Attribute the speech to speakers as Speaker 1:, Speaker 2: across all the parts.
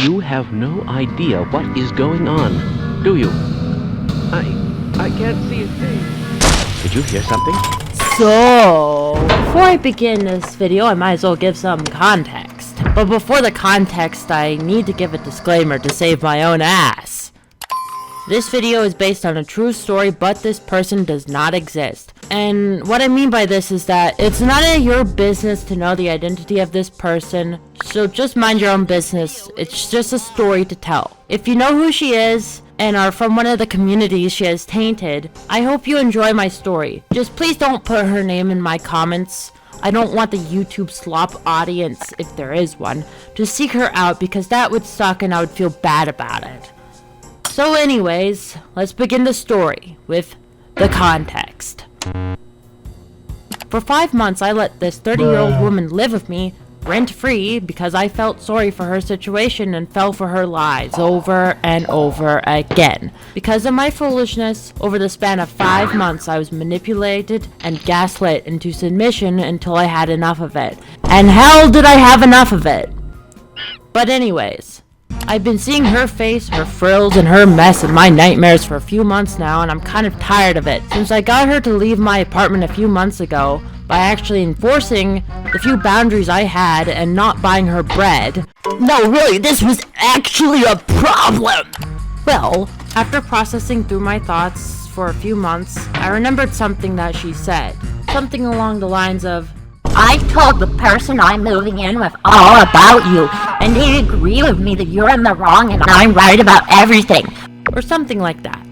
Speaker 1: You have no idea what is going on, do you? I can't see a thing. Did you hear something?
Speaker 2: So, before I begin this video, I might as well give some context. But before the context, I need to give a disclaimer to save my own ass. This video is based on a true story, but this person does not exist. And what I mean by this is that it's none of your business to know the identity of this person, so just mind your own business. It's just a story to tell. If you know who she is, and are from one of the communities she has tainted, I hope you enjoy my story. Just please don't put her name in my comments. I don't want the YouTube slop audience, if there is one, to seek her out because that would suck and I would feel bad about it. So anyways, let's begin the story with the context. For 5 months, I let this 30-year-old woman live with me rent-free because I felt sorry for her situation and fell for her lies over and over again. Because of my foolishness, over the span of 5 months, I was manipulated and gaslit into submission until I had enough of it. And hell did I have enough of it! But anyways, I've been seeing her face, her frills, and her mess in my nightmares for a few months now, and I'm kind of tired of it. Since I got her to leave my apartment a few months ago, by actually enforcing the few boundaries I had and not buying her bread. No, really, this was actually a problem! Well, after processing through my thoughts for a few months, I remembered something that she said. Something along the lines of,
Speaker 3: I told the person I'm moving in with all about you, and they agree with me that you're in the wrong and I'm right about everything.
Speaker 2: or something like that.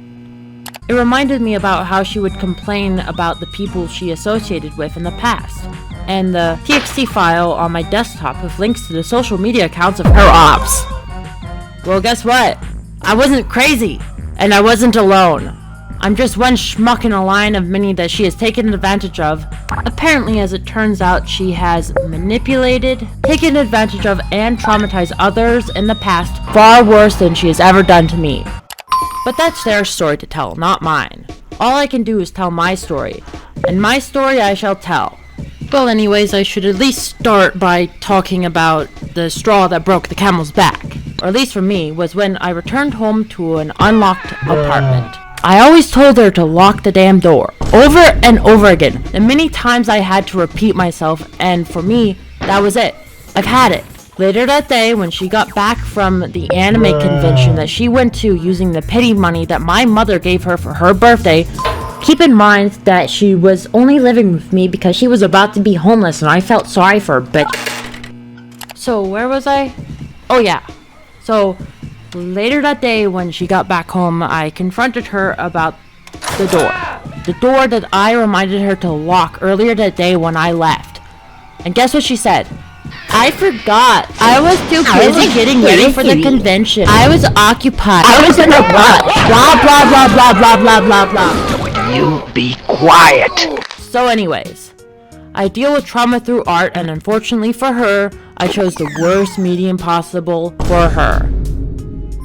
Speaker 2: It reminded me about how she would complain about the people she associated with in the past, and the TXT file on my desktop with links to the social media accounts of her ops. Well, guess what? I wasn't crazy, and I wasn't alone. I'm just one schmuck in a line of many that she has taken advantage of. Apparently, as it turns out, she has manipulated, taken advantage of, and traumatized others in the past far worse than she has ever done to me. But that's their story to tell, not mine. All I can do is tell my story, and my story I shall tell. Well, anyways, I should at least start by talking about the straw that broke the camel's back, or at least for me, was when I returned home to an unlocked apartment. I always told her to lock the damn door, over and over again. The many times I had to repeat myself, and for me, that was it. I've had it. Later that day, when she got back from the anime convention that she went to using the pity money that my mother gave her for her birthday, keep in mind that she was only living with me because she was about to be homeless and I felt sorry for her, bitch. So where was I? Oh yeah. So later that day when she got back home, I confronted her about the door. The door that I reminded her to lock earlier that day when I left. And guess what she said? I forgot. I was too busy getting ready for the convention. I was occupied. I was in a rush. Blah, blah, blah, blah, blah, blah, blah, blah.
Speaker 1: You be quiet!
Speaker 2: So anyways, I deal with trauma through art, and unfortunately for her, I chose the worst medium possible for her.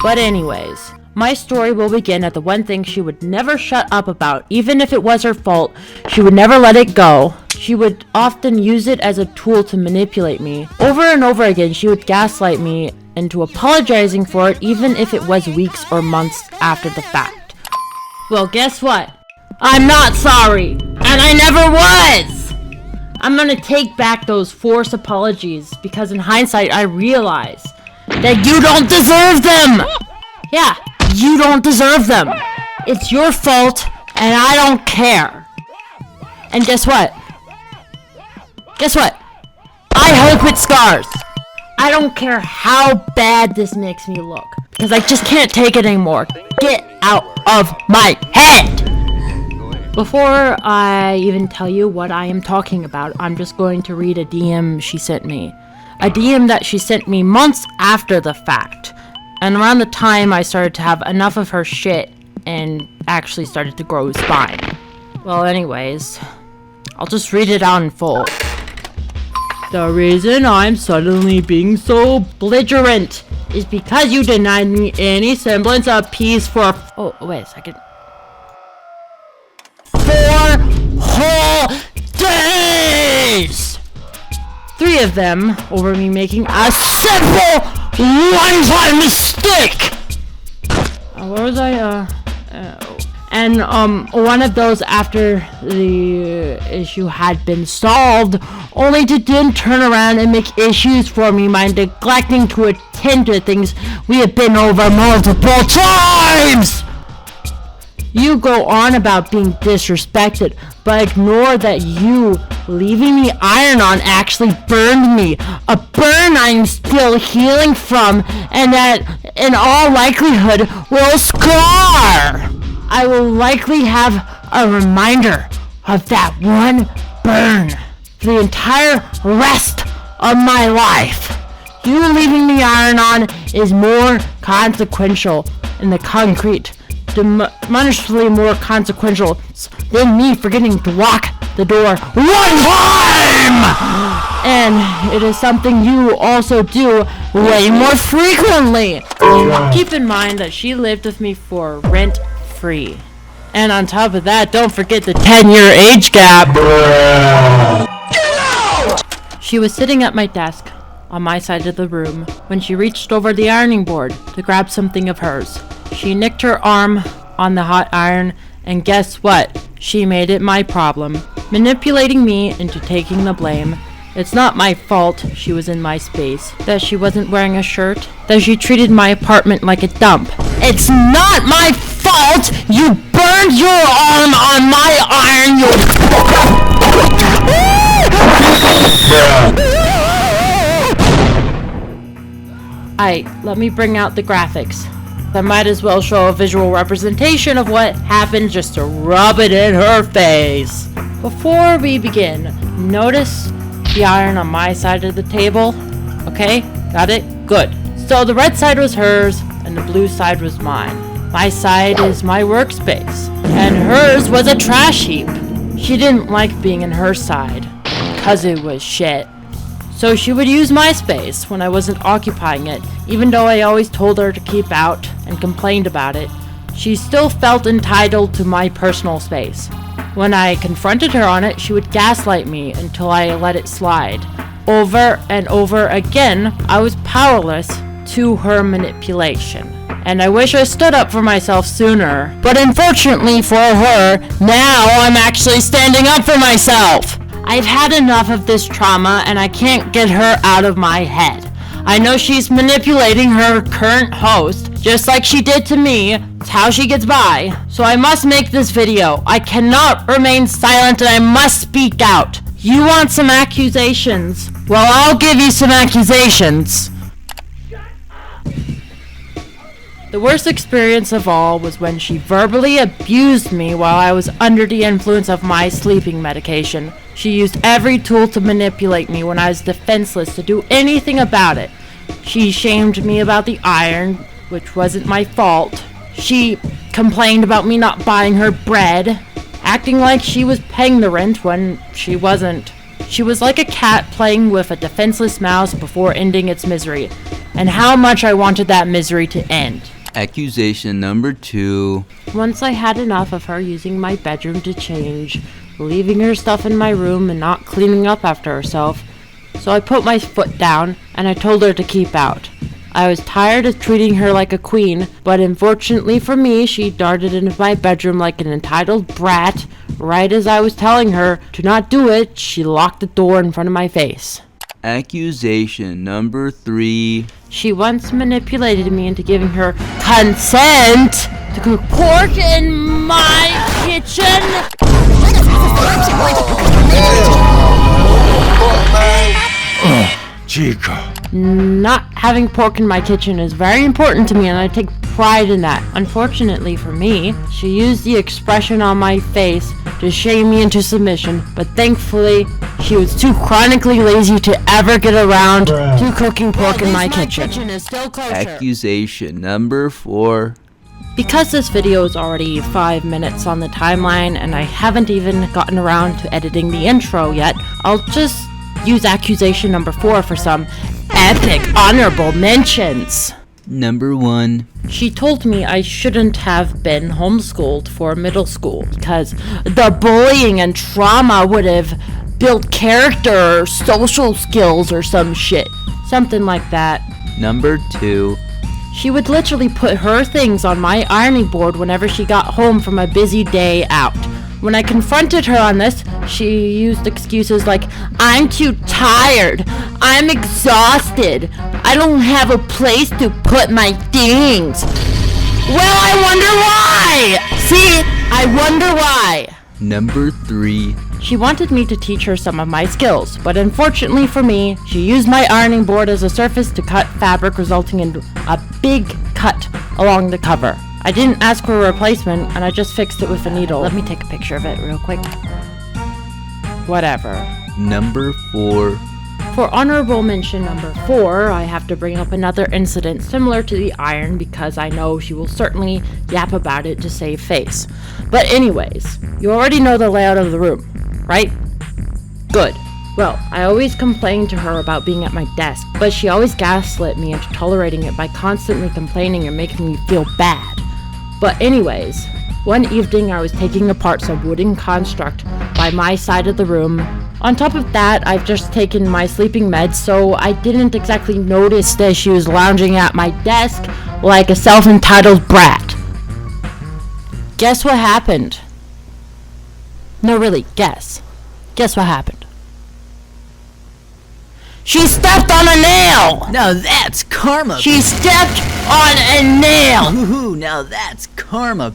Speaker 2: But anyways, my story will begin at the one thing she would never shut up about. Even if it was her fault, she would never let it go. She would often use it as a tool to manipulate me. Over and over again, she would gaslight me into apologizing for it, even if it was weeks or months after the fact. Well, guess what? I'm not sorry, and I never was! I'm gonna take back those forced apologies, because in hindsight, I realize that you don't deserve them! Yeah, you don't deserve them. It's your fault, and I don't care. And guess what? Guess what? I hope it scars. I don't care how bad this makes me look, because I just can't take it anymore. Get out of my head! Before I even tell you what I am talking about, I'm just going to read a DM she sent me. A DM that she sent me months after the fact. And around the time I started to have enough of her shit and actually started to grow a spine. Well, anyways, I'll just read it out in full. The reason I'm suddenly being so belligerent is because you denied me any semblance of peace for oh, wait a second. 4 whole days! 3 of them over me making a simple one-time mistake! Where was I? And one of those after the issue had been solved, only to then turn around and make issues for me by neglecting to attend to things we have been over multiple times! You go on about being disrespected, but ignore that you leaving the iron on actually burned me. A burn I'm still healing from, and that in all likelihood will scar. I will likely have a reminder of that one burn for the entire rest of my life. You leaving the iron on is more consequential in the concrete, demonstrably more consequential than me forgetting to lock the door one time! And it is something you also do way more frequently. Keep in mind that she lived with me for rent-free. And on top of that, don't forget the 10-year age gap. She was sitting at my desk on my side of the room when she reached over the ironing board to grab something of hers. She nicked her arm on the hot iron, and guess what? She made it my problem, manipulating me into taking the blame. It's not my fault she was in my space, that she wasn't wearing a shirt, that she treated my apartment like a dump. It's not my fault you burned your arm on my iron, let me bring out the graphics. I might as well show a visual representation of what happened just to rub it in her face. Before we begin, notice the iron on my side of the table. Okay, got it? Good. So the red side was hers, and the blue side was mine. My side is my workspace, and hers was a trash heap. She didn't like being in her side, because it was shit. So she would use my space when I wasn't occupying it, even though I always told her to keep out and complained about it. She still felt entitled to my personal space. When I confronted her on it, she would gaslight me until I let it slide. Over and over again, I was powerless to her manipulation. And I wish I stood up for myself sooner. But unfortunately for her, now I'm actually standing up for myself. I've had enough of this trauma, and I can't get her out of my head. I know she's manipulating her current host, just like she did to me. It's how she gets by. So I must make this video. I cannot remain silent, and I must speak out. You want some accusations? Well, I'll give you some accusations. The worst experience of all was when she verbally abused me while I was under the influence of my sleeping medication. She used every tool to manipulate me when I was defenseless to do anything about it. She shamed me about the iron, which wasn't my fault. She complained about me not buying her bread, acting like she was paying the rent when she wasn't. She was like a cat playing with a defenseless mouse before ending its misery, and how much I wanted that misery to end.
Speaker 4: Accusation number 2.
Speaker 2: Once I had enough of her using my bedroom to change, leaving her stuff in my room and not cleaning up after herself, so I put my foot down and I told her to keep out. I was tired of treating her like a queen, but unfortunately for me, she darted into my bedroom like an entitled brat. Right as I was telling her to not do it, she locked the door in front of my face.
Speaker 4: Accusation number 3.
Speaker 2: She once manipulated me into giving her consent to cook pork in my kitchen.
Speaker 5: Chica.
Speaker 2: Not having pork in my kitchen is very important to me, and I take pride in that. Unfortunately for me, she used the expression on my face to shame me into submission, but thankfully, she was too chronically lazy to ever get around to cooking pork in my kitchen. Is still kosher.
Speaker 4: Accusation number 4.
Speaker 2: Because this video is already 5 minutes on the timeline, and I haven't even gotten around to editing the intro yet, I'll just use accusation number 4 for some epic honorable mentions.
Speaker 4: Number 1.
Speaker 2: She told me I shouldn't have been homeschooled for middle school because the bullying and trauma would have built character or social skills or some shit. Something like that.
Speaker 4: number 2.
Speaker 2: She would literally put her things on my ironing board whenever she got home from a busy day out. When I confronted her on this, she used excuses like, I'm too tired, I'm exhausted, I don't have a place to put my things. Well, I wonder why! See, I wonder why.
Speaker 4: Number 3.
Speaker 2: She wanted me to teach her some of my skills, but unfortunately for me, she used my ironing board as a surface to cut fabric, resulting in a big cut along the cover. I didn't ask for a replacement, and I just fixed it with a needle. Let me take a picture of it real quick. Whatever.
Speaker 4: Number 4.
Speaker 2: For honorable mention number 4, I have to bring up another incident similar to the iron because I know she will certainly yap about it to save face. But anyways, you already know the layout of the room, right? Good. Well, I always complained to her about being at my desk, but she always gaslit me into tolerating it by constantly complaining and making me feel bad. But anyways, one evening I was taking apart some wooden construct by my side of the room. On top of that, I've just taken my sleeping meds, so I didn't exactly notice that she was lounging at my desk like a self-entitled brat. Guess what happened? No, really, guess. Guess what happened? She stepped on a nail!
Speaker 4: Now that's karma.
Speaker 2: She stepped on a nail!
Speaker 4: Ooh, now that's karma.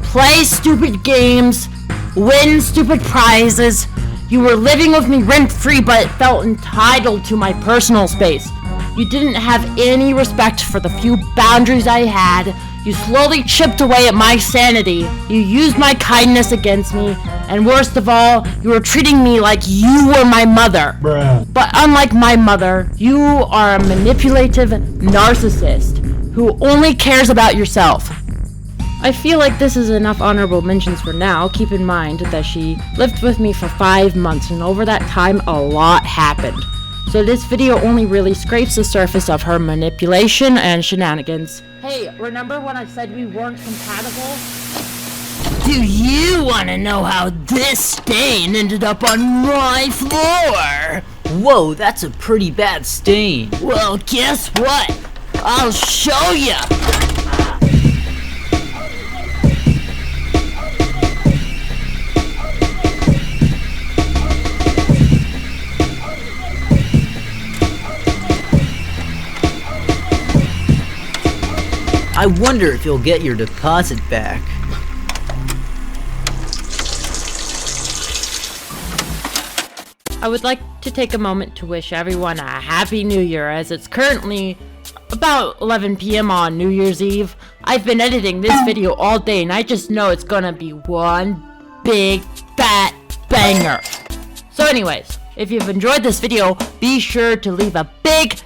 Speaker 2: Play stupid games, win stupid prizes. You were living with me rent-free but felt entitled to my personal space. You didn't have any respect for the few boundaries I had. You slowly chipped away at my sanity. You used my kindness against me. And worst of all, you were treating me like you were my mother.
Speaker 5: Bruh.
Speaker 2: But unlike my mother, you are a manipulative narcissist who only cares about yourself. I feel like this is enough honorable mentions for now. Keep in mind that she lived with me for 5 months, and over that time, a lot happened. So this video only really scrapes the surface of her manipulation and shenanigans. Hey, remember when I said we weren't compatible? Do you want to know how this stain ended up on my floor?
Speaker 4: Whoa, that's a pretty bad stain.
Speaker 2: Well, guess what? I'll show ya!
Speaker 4: I wonder if you'll get your deposit back.
Speaker 2: I would like to take a moment to wish everyone a happy new year, as it's currently about 11 p.m. on New Year's Eve. I've been editing this video all day and I just know it's gonna be one big fat banger. So anyways, if you've enjoyed this video, be sure to leave a big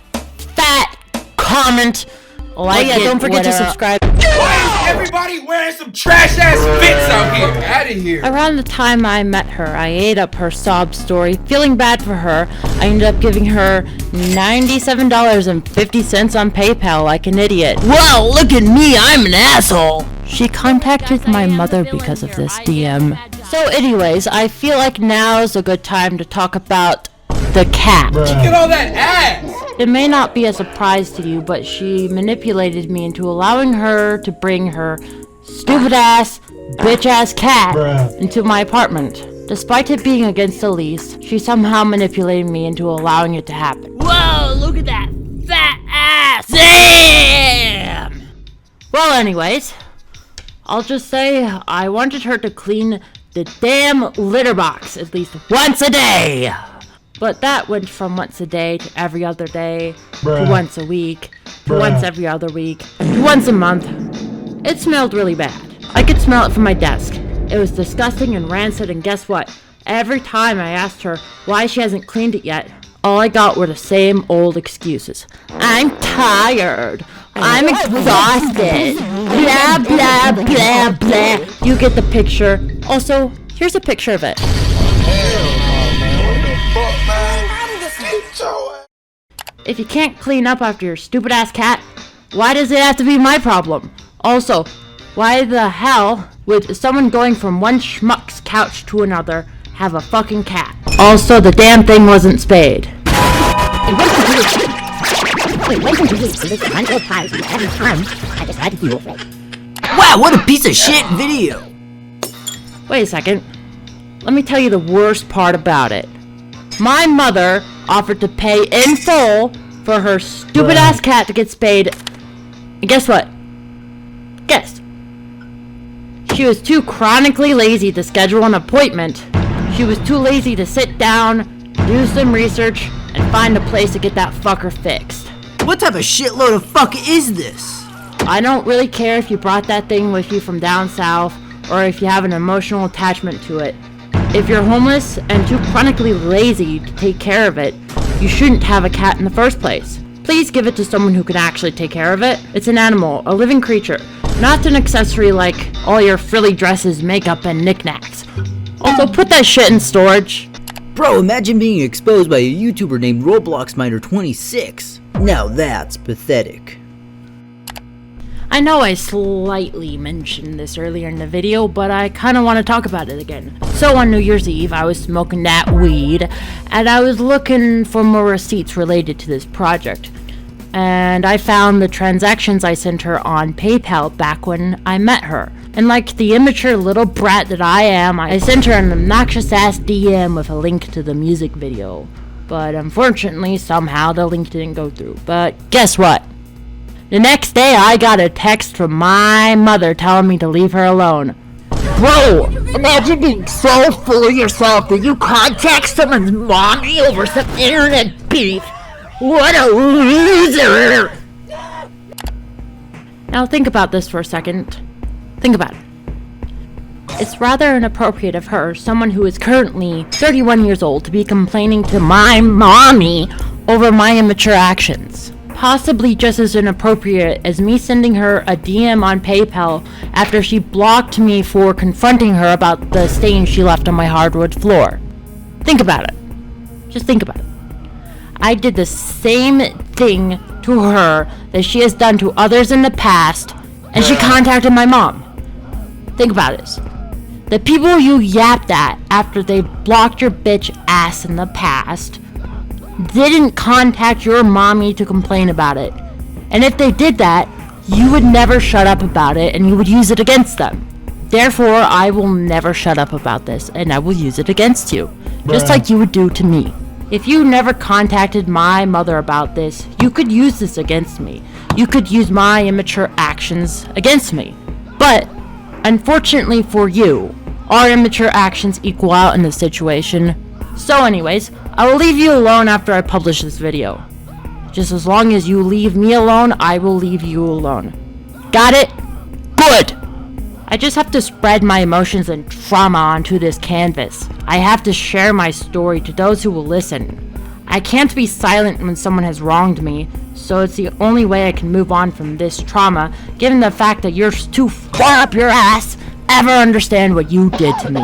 Speaker 2: fat comment. Like
Speaker 6: don't forget to subscribe.
Speaker 5: Why is everybody wearing some trash ass fits out here? Out of here.
Speaker 2: Around the time I met her, I ate up her sob story. Feeling bad for her, I ended up giving her $97.50 on PayPal like an idiot. Whoa, look at me, I'm an asshole! She contacted my mother because of this DM. So anyways, I feel like now's a good time to talk about the cat.
Speaker 5: Look at all that ass.
Speaker 2: It may not be a surprise to you, but she manipulated me into allowing her to bring her stupid ass, bitch ass cat into my apartment. Despite it being against the lease, she somehow manipulated me into allowing it to happen. Whoa, look at that fat ass! Damn! Well, anyways, I'll just say I wanted her to clean the damn litter box at least once a day. But that went from once a day to every other day, to once a week, to once every other week, to once a month. It smelled really bad. I could smell it from my desk. It was disgusting and rancid, and guess what? Every time I asked her why she hasn't cleaned it yet, all I got were the same old excuses. I'm tired. I'm exhausted. Blah, blah, blah, blah. You get the picture. Also, here's a picture of it. If you can't clean up after your stupid ass cat, why does it have to be my problem? Also, why the hell would someone going from one schmuck's couch to another have a fucking cat? Also, the damn thing wasn't spayed.
Speaker 3: I listen to you for this mental prize every time I decide to deal with it.
Speaker 4: Wow, what a piece of shit video!
Speaker 2: Wait a second. Let me tell you the worst part about it. My mother offered to pay in full for her stupid ass cat to get spayed. And guess what? Guess. She was too chronically lazy to schedule an appointment. She was too lazy to sit down, do some research, and find a place to get that fucker fixed.
Speaker 4: What type of shitload of fuck is this?
Speaker 2: I don't really care if you brought that thing with you from down south, or if you have an emotional attachment to it. If you're homeless and too chronically lazy to take care of it, you shouldn't have a cat in the first place. Please give it to someone who can actually take care of it. It's an animal, a living creature, not an accessory like all your frilly dresses, makeup, and knickknacks. Also, put that shit in storage.
Speaker 4: Bro, imagine being exposed by a YouTuber named RobloxMiner26. Now that's pathetic.
Speaker 2: I know I slightly mentioned this earlier in the video, but I kind of want to talk about it again. So on New Year's Eve, I was smoking that weed, and I was looking for more receipts related to this project. And I found the transactions I sent her on PayPal back when I met her. And like the immature little brat that I am, I sent her an obnoxious ass DM with a link to the music video. But unfortunately, somehow the link didn't go through. But guess what? The next day, I got a text from my mother telling me to leave her alone.
Speaker 3: Bro, imagine being so full of yourself that you contact someone's mommy over some internet beef. What a loser!
Speaker 2: Now think about this for a second. Think about it. It's rather inappropriate of her, someone who is currently 31 years old, to be complaining to my mommy over my immature actions. Possibly just as inappropriate as me sending her a DM on PayPal after she blocked me for confronting her about the stain she left on my hardwood floor. Think about it. Just think about it. I did the same thing to her that she has done to others in the past, and she contacted my mom. Think about this. The people you yapped at after they blocked your bitch ass in the past didn't contact your mommy to complain about it. And if they did that, you would never shut up about it and you would use it against them. Therefore, I will never shut up about this and I will use it against you. Just like you would do to me. If you never contacted my mother about this, you could use this against me. You could use my immature actions against me. But, unfortunately for you, our immature actions equal out in this situation. So anyways, I will leave you alone after I publish this video. Just as long as you leave me alone, I will leave you alone. Got it? Good! I just have to spread my emotions and trauma onto this canvas. I have to share my story to those who will listen. I can't be silent when someone has wronged me, so it's the only way I can move on from this trauma, given the fact that you're too far up your ass ever understand what you did to me.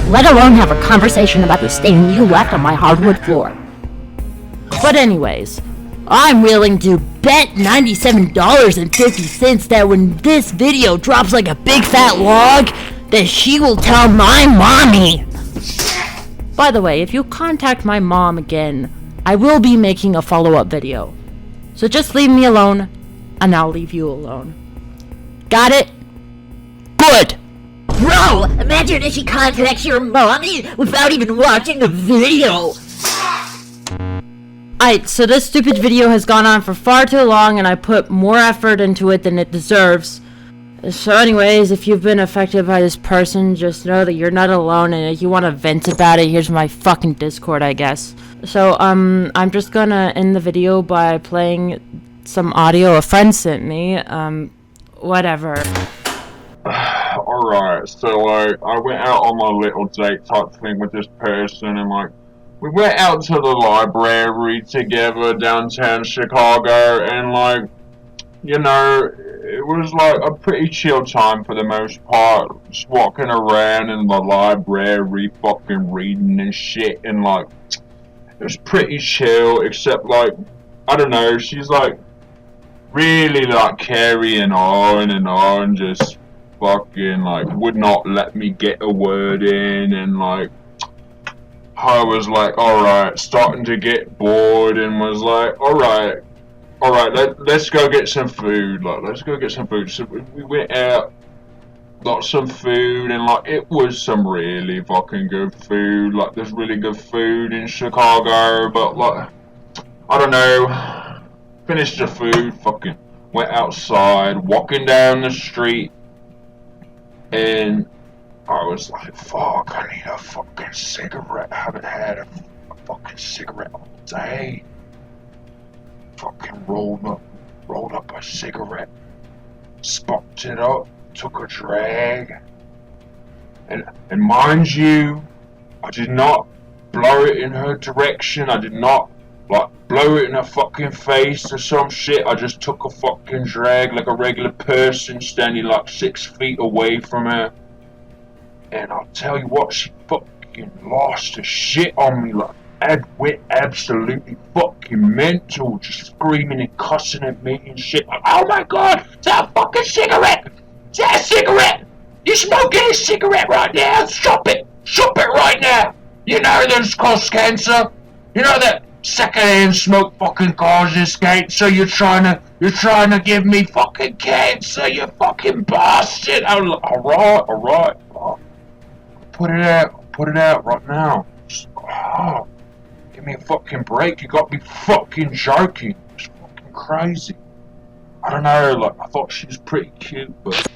Speaker 3: Let alone have a conversation about the stain you left on my hardwood floor.
Speaker 2: But anyways, I'm willing to bet $97.50 that when this video drops like a big fat log, that she will tell my mommy. By the way, if you contact my mom again, I will be making a follow-up video. So just leave me alone, and I'll leave you alone. Got it? Good!
Speaker 3: Bro, imagine if she contacts your mommy without even watching the video.
Speaker 2: Alright, so this stupid video has gone on for far too long and I put more effort into it than it deserves. So anyways, if you've been affected by this person, just know that you're not alone, and if you want to vent about it, here's my fucking Discord, I guess. So, I'm just gonna end the video by playing some audio a friend sent me. Whatever.
Speaker 6: Alright, so like, I went out on my little date type thing with this person, and like, we went out to the library together downtown Chicago, and like, you know, it was like a pretty chill time for the most part, just walking around in the library, fucking reading and shit, and like, it was pretty chill, except like, I don't know, she's like, really like carrying on and on, just fucking like would not let me get a word in, and like I was like, alright, starting to get bored, and was like, alright, Alright, let's go get some food. Like, let's go get some food. So we went out, got some food, and like, it was some really fucking good food. Like, there's really good food in Chicago, but like, I don't know. Finished the food, fucking went outside, walking down the street, and I was like, fuck, I need a fucking cigarette. I haven't had a fucking cigarette all day. Fucking rolled up a cigarette, sparked it up, took a drag, and mind you, I did not blow it in her direction. I did not like blow it in her fucking face or some shit. I just took a fucking drag like a regular person standing like 6 feet away from her. And I'll tell you what, she fucking lost her shit on me. Like, went absolutely fucking mental, just screaming and cussing at me and shit. Like, oh my god, is that a fucking cigarette? Is that a cigarette? You smoking a cigarette right now? Stop it right now. You know this causes cancer. You know that secondhand smoke fucking causes cancer. You're trying to give me fucking cancer, you fucking bastard. Alright. Put it out right now. Oh, give me a fucking break. You got me fucking joking. It's fucking crazy. I don't know, like, I thought she was pretty cute, but